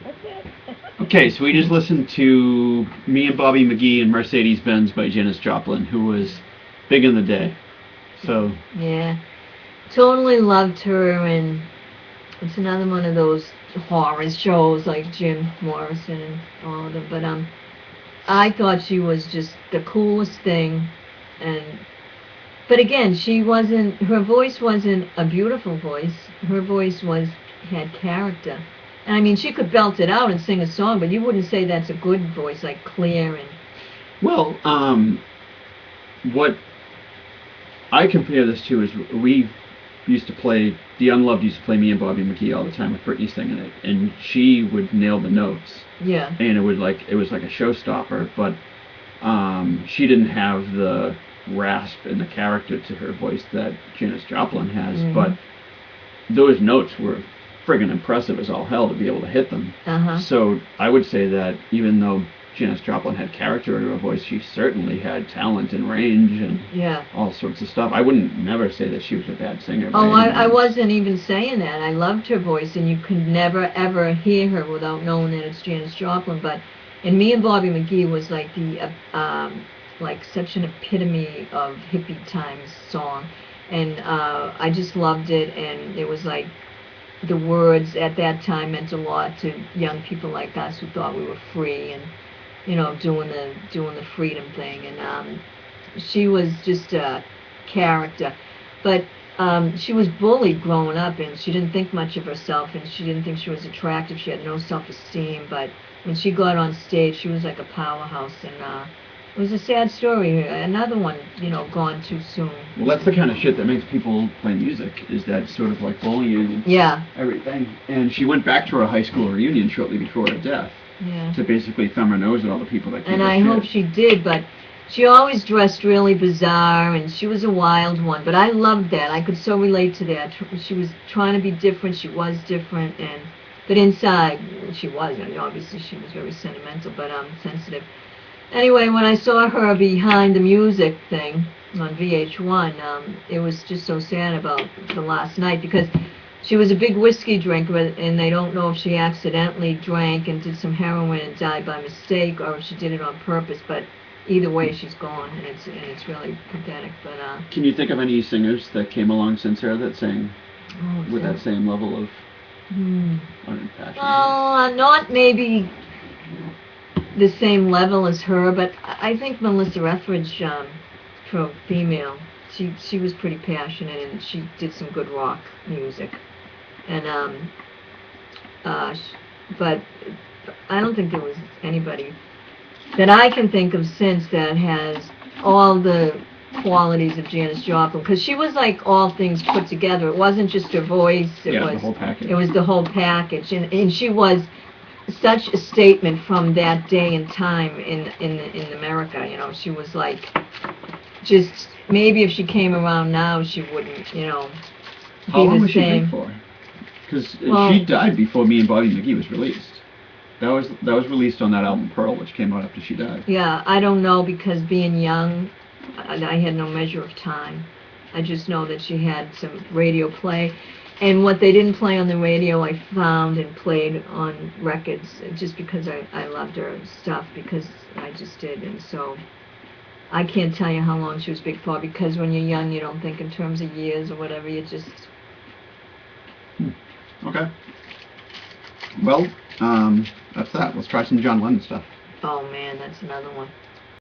That's it. Okay, so we just listened to Me and Bobby McGee and Mercedes-Benz by Janis Joplin, who was big in the day. So, Yeah, totally loved her, and it's another one of those horror shows like Jim Morrison and all of them. But I thought she was just the coolest thing, and but again, she wasn't. Her voice wasn't a beautiful voice. Her voice was had character. And I mean, she could belt it out and sing a song, but you wouldn't say that's a good voice, like clear and. well, what I compare this to is we used to play, the Unloved used to play Me and Bobby McGee all the time with Britney singing it, and she would nail the notes, Yeah. and it was like a showstopper, but she didn't have the rasp and the character to her voice that Janis Joplin has, but Mhm. those notes were friggin' impressive as all hell to be able to hit them. Uh huh. So I would say that even though Janis Joplin had character in her voice, she certainly had talent and range and Yeah. all sorts of stuff. I wouldn't never say that she was a bad singer by Oh, any I means. wasn't even saying that. I loved her voice, and you could never ever hear her without knowing that it's Janis Joplin. But and Me and Bobby McGee was like the like such an epitome of hippie times song, and I just loved it. And it was like the words at that time meant a lot to young people like us who thought we were free and doing the freedom thing. And she was just a character, but she was bullied growing up, and she didn't think much of herself, and she didn't think she was attractive. She had no self-esteem, but when she got on stage, she was like a powerhouse, and it was a sad story. Another one, gone too soon. Well, that's the kind of shit that makes people play music, is that sort of like bullying and Yeah. everything. And she went back to her high school reunion shortly before her death Yeah. to basically thumb her nose at all the people that gave And her I shit. hope she did, but she always dressed really bizarre, and she was a wild one. But I loved that. I could so relate to that. She was trying to be different. She was different, and but inside she wasn't. I mean, obviously, she was very sentimental, but sensitive. Anyway, when I saw her behind the music thing on VH1, it was just so sad about the last night because she was a big whiskey drinker, and they don't know if she accidentally drank and did some heroin and died by mistake, or if she did it on purpose. But either way, she's gone, and it's really pathetic. But Can you think of any singers that came along since her that sang oh, with that same level of hmm. unimpassioned? Well, not maybe the same level as her, but I think Melissa Etheridge, for a female, she was pretty passionate, and she did some good rock music. And but I don't think there was anybody that I can think of since that has all the qualities of Janis Joplin, because she was like all things put together. It wasn't just her voice; Yeah, the whole package. it was the whole package, and she was such a statement from that day and time in America. She was like just maybe if she came around now, she wouldn't How be long the was she big same. for? Because Well, she died before Me and Bobby McGee was released. That was released on that album Pearl, which came out after she died. yeah, I don't know because being young, I had no measure of time. I just know that she had some radio play, and what they didn't play on the radio, I found and played on records just because I loved her stuff because I just did, and so I can't tell you how long she was big for because when you're young, you don't think in terms of years or whatever. You just Okay. Well, that's that. Let's try some John Lennon stuff. oh man, that's another one.